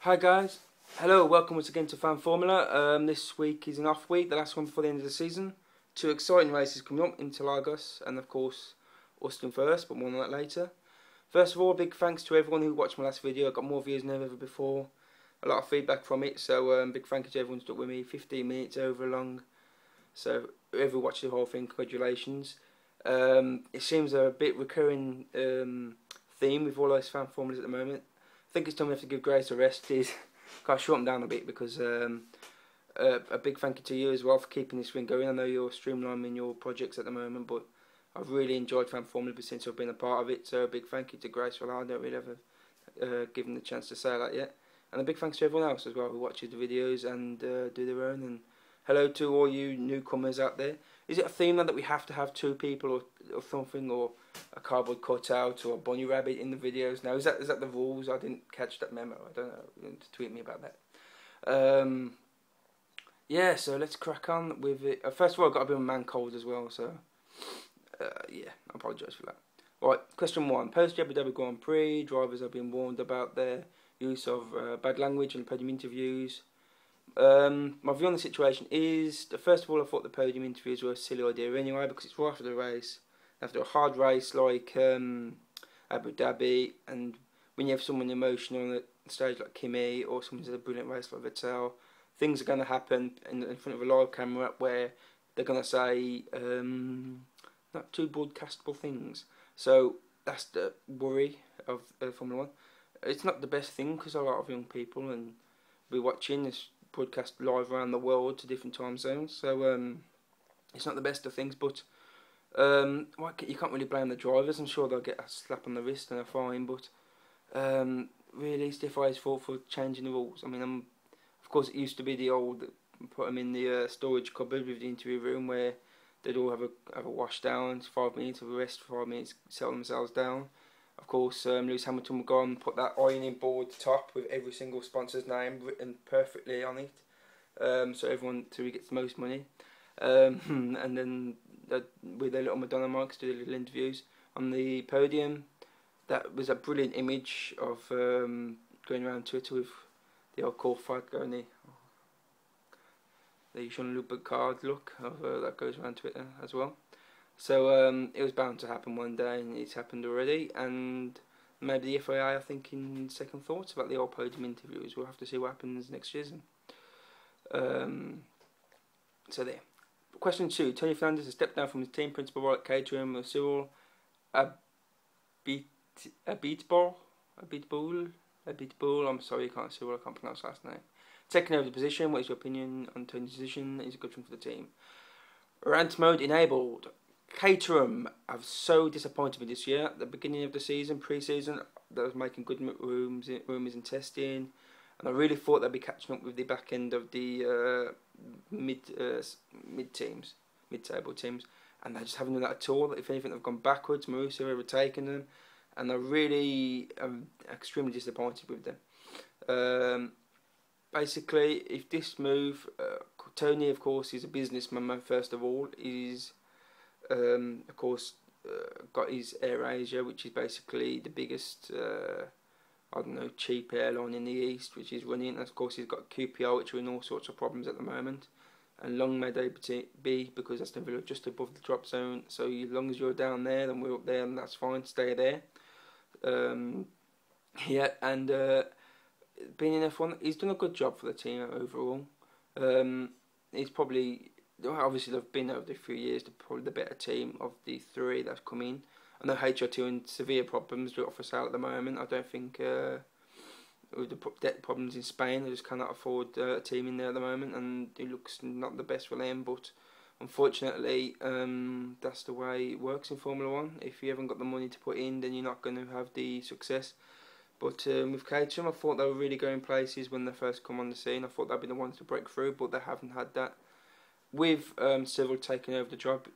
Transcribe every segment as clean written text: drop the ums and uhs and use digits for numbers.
Hi guys, hello, welcome once again to Fan Formula. This week is an off week, the last one before the end of the season. Two exciting races coming up, Interlagos and of course Austin first, but more on that later. First of all, big thanks to everyone who watched my last video. I got more views than ever before, a lot of feedback from it, so big thank you to everyone who stuck with me. 15 minutes over long, so whoever watched the whole thing, congratulations. It seems a bit recurring theme with all those fan formulas at the moment. I think it's time we have to give Grace a rest. He's got to shut him down a bit because a big thank you to you as well for keeping this thing going. I know you're streamlining your projects at the moment, but I've really enjoyed Fan Formula since I've been a part of it. So a big thank you to Grace for that. I don't really ever give him the chance to say that yet. And a big thanks to everyone else as well who watches the videos and do their own. And hello to all you newcomers out there. Is it a theme now that we have to have two people or something, or a cardboard cutout or a bunny rabbit in the videos now? Is that the rules? I didn't catch that memo. I don't know. You need to tweet me about that. Yeah, so let's crack on with it. First of all, I've got a bit of a man cold as well, so yeah, I apologise for that. Right, question 1. Post Abu Dhabi Grand Prix, drivers have been warned about their use of bad language in podium interviews. My view on the situation is that first of all, I thought the podium interviews were a silly idea anyway, because it's right after the race, after a hard race like Abu Dhabi, and when you have someone emotional on the stage like Kimi, or someone who's had a brilliant race like Vettel, things are going to happen in front of a live camera where they're going to say not too broadcastable things. So that's the worry of Formula 1. It's not the best thing because a lot of young people and be watching this broadcast live around the world to different time zones, so it's not the best of things, but you can't really blame the drivers. I'm sure they'll get a slap on the wrist and a fine, but really it's the FIA's fault for changing the rules. I mean, of course it used to be the old, put them in the storage cupboard with the interview room where they'd all have a wash down, 5 minutes of a rest, 5 minutes, settle themselves down. Of course, Lewis Hamilton would go on and put that ironing board top with every single sponsor's name written perfectly on it, so everyone till he gets the most money. And then with their little Madonna mics do their little interviews on the podium. That was a brilliant image of going around Twitter with the old core fight going the Jean-Luc card look of that goes around Twitter as well. So it was bound to happen one day, and it's happened already. And maybe the FIA are thinking second thoughts about the old podium interviews. We'll have to see what happens next season. So there. Question 2. Tony Fernandez has stepped down from his team principal role at Caterham with Cyril Abiteboul. I'm sorry, I can't pronounce last name. Taking over the position. What is your opinion on Tony's decision? Is a good thing for the team? Rant mode enabled. Caterham have so disappointed me this year. At the beginning of the season, pre-season, they was making good rumours in testing, and I really thought they'd be catching up with the back end of the mid-table teams, and they just haven't done that at all. If anything, they've gone backwards. Marussia have overtaken them, and I really am extremely disappointed with them. Basically, if this move, Tony, of course, is a businessman first of all. He's of course got his Air Asia, which is basically the biggest cheap airline in the east, which is running. And of course he's got QPR, which are in all sorts of problems at the moment, and long may they be, because Aston Villa just above the drop zone. So as long as you're down there, then we're up there, and that's fine, stay there. Yeah, and being in F1, he's done a good job for the team overall. He's probably, obviously they've been over the few years, probably the better team of the three that's come in. I know HRT in severe problems with offer sale at the moment. I don't think with the debt problems in Spain, they just cannot afford a team in there at the moment, and it looks not the best for them. But unfortunately, that's the way it works in Formula 1. If you haven't got the money to put in, then you're not going to have the success. But with Caterham, I thought they were really going places when they first come on the scene. I thought they'd be the ones to break through, but they haven't had that. With Cyril taking over the job,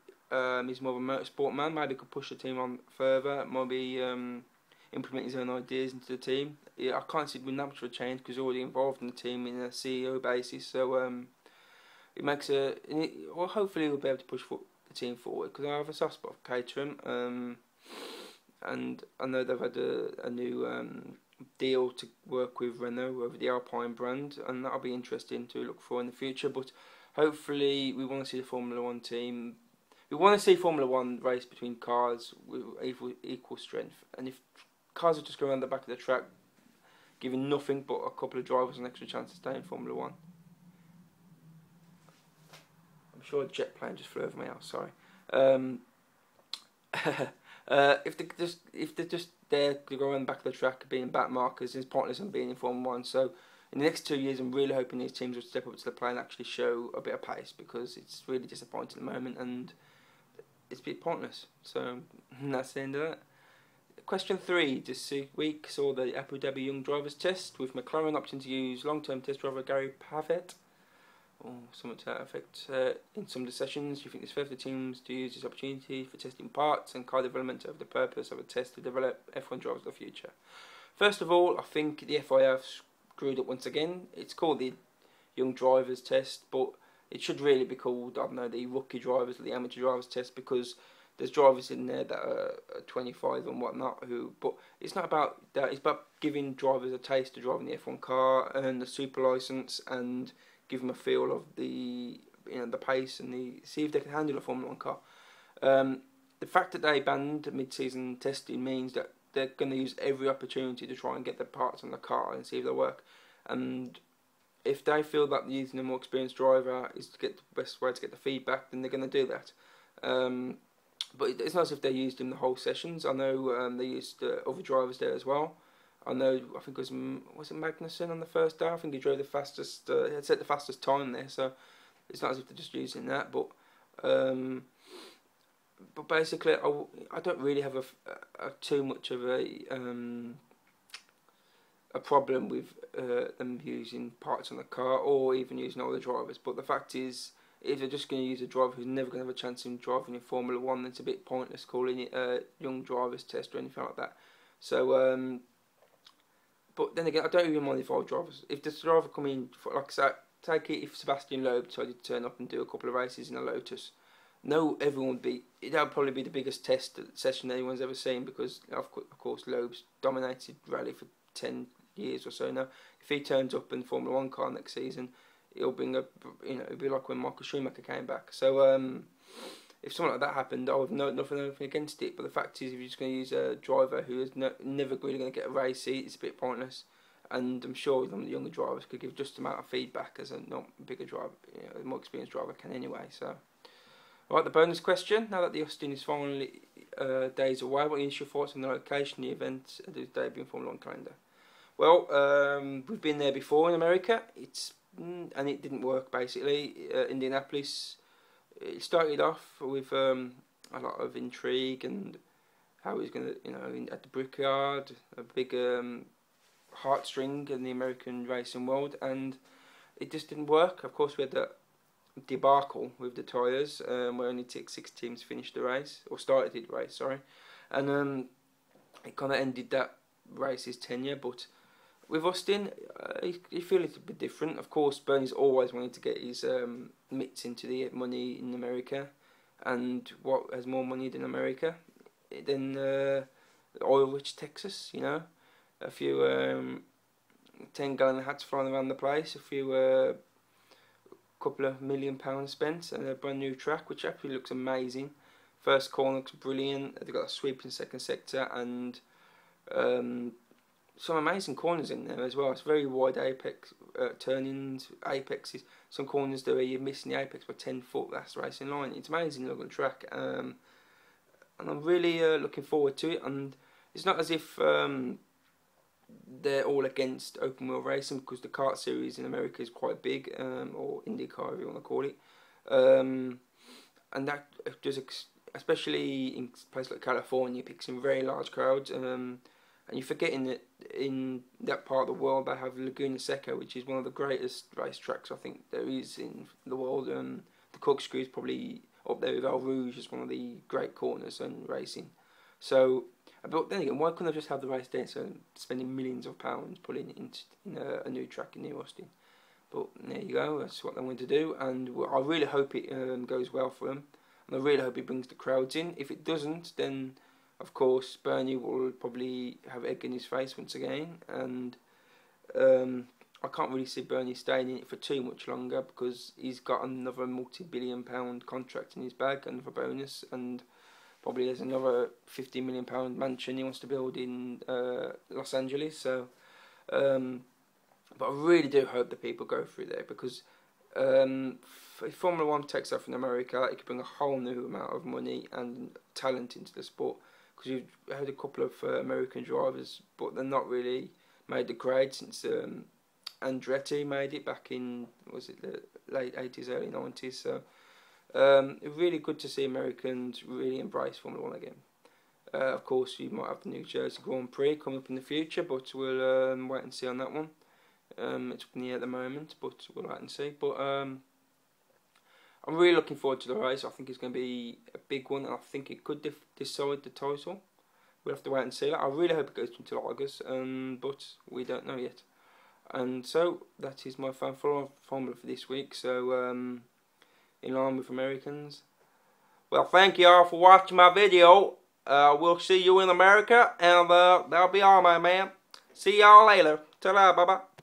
he's more of a motorsport man. Maybe could push the team on further. Maybe implement his own ideas into the team. Yeah, I can't see it with that much of a change because he's already involved in the team in a CEO basis. So it makes well, hopefully he'll be able to push the team forward, because I have a soft spot for Caterham. And I know they've had a new deal to work with Renault over the Alpine brand, and that'll be interesting to look for in the future. But hopefully, we want to see the Formula One team. We want to see Formula One race between cars with equal strength, and if cars are just going around the back of the track, giving nothing but a couple of drivers an extra chance to stay in Formula One. I'm sure a jet plane just flew over my house. Sorry. If they're just there to go around the back of the track being back markers, it's pointless on being in Formula One. So in the next 2 years, I'm really hoping these teams will step up to the plate and actually show a bit of pace, because it's really disappointing at the moment and it's a bit pointless. So that's the end of that. Question 3. This week saw the Abu Dhabi Young Drivers Test, with McLaren opting to use long-term test driver Gary Pavet, or something to that effect, in some of the sessions. Do you think it's fair for the teams to use this opportunity for testing parts and car development over the purpose of a test to develop F1 drivers of the future? First of all, I think the FIA have screwed up once again. It's called the Young Drivers Test, but it should really be called, I don't know, the Rookie Drivers or the Amateur Drivers Test, because there's drivers in there that are 25 and whatnot but it's not about that. It's about giving drivers a taste of driving the F1 car and the super license, and give them a feel of the pace and see if they can handle a Formula 1 car. The fact that they banned mid-season testing means that they're going to use every opportunity to try and get the parts on the car and see if they work. And if they feel that using a more experienced driver is to get the best way to get the feedback, then they're going to do that. But it's not as if they used him the whole sessions. I know they used other drivers there as well. I think it was it Magnussen on the first day? I think he drove the fastest, he had set the fastest time there, so it's not as if they're just using that. But basically, I don't really have a too much of a problem with them using parts on the car, or even using all the drivers. But the fact is, if they're just going to use a driver who's never going to have a chance in driving in Formula 1, then it's a bit pointless calling it a young drivers test or anything like that. So, but then again, I don't even mind if old drivers. If the driver come in, like I said, take it if Sebastian Loeb decided to turn up and do a couple of races in a Lotus. No, everyone would be. That would probably be the biggest test session anyone's ever seen, because of course Loeb's dominated rally for 10 years or so now. If he turns up in Formula 1 car next season, it'll bring it'll be like when Michael Schumacher came back. So if something like that happened, I would have nothing against it. But the fact is, if you're just going to use a driver who is never really going to get a race seat, it's a bit pointless. And I'm sure some of the younger drivers could give just the amount of feedback as a not bigger driver, a more experienced driver can anyway. So, right, the bonus question. Now that the Austin is finally days away, what is your thoughts on the location, the event, and the debut in Formula 1 calendar? Well, we've been there before in America. And it didn't work basically. Indianapolis. It started off with a lot of intrigue and how it was going to, at the Brickyard, a big heartstring in the American racing world, and it just didn't work. Of course, we had that debacle with the tyres, where only 6 teams finished the race, or started the race, sorry, and it kind of ended that race's tenure. But with Austin, you feel it's a bit different. Of course, Bernie's always wanted to get his mitts into the money in America, and what has more money than America? Than oil-rich Texas, a few 10-gallon hats flying around the place, a few couple of £1 million spent, and a brand new track which actually looks amazing. First corner looks brilliant. They've got a sweep in second sector, and some amazing corners in there as well. It's very wide apex, turn-ins, apexes. Some corners there where you're missing the apex by 10 foot. That's the racing line. It's amazing looking track, and I'm really looking forward to it. And it's not as if they're all against open wheel racing, because the kart series in America is quite big, or IndyCar, if you want to call it, and that just, especially in places like California, picks some very large crowds. And you're forgetting that in that part of the world they have Laguna Seca, which is one of the greatest racetracks I think there is in the world. The Corkscrew is probably up there with El Rouge as one of the great corners in racing. So, but then again, why couldn't I just have the race there, so spending millions of pounds putting it in a new track in New Austin? But there you go, that's what they want to do, and I really hope it goes well for them, and I really hope it brings the crowds in. If it doesn't, then Of course, Bernie will probably have egg in his face once again, and I can't really see Bernie staying in it for too much longer because he's got another multi-billion-pound contract in his bag, another bonus, and probably there's another £50 million mansion he wants to build in Los Angeles. So, but I really do hope that people go through there, because if Formula One takes off in America, it could bring a whole new amount of money and talent into the sport. Because you've had a couple of American drivers, but they're not really made the grade since Andretti made it back in, was it the late 80s, early 90s. So it's really good to see Americans really embrace Formula One again. Of course, you might have the New Jersey Grand Prix coming up in the future, but we'll wait and see on that one. It's up in the air at the moment, but we'll wait and see. But I'm really looking forward to the race. I think it's going to be a big one. I think it could decide the title. We'll have to wait and see that. I really hope it goes into August, but we don't know yet. And so that is my fan formula for this week. So in line with Americans. Well, thank you all for watching my video. We'll see you in America, and that'll be all, my man. See y'all later. Ta-da, bye-bye.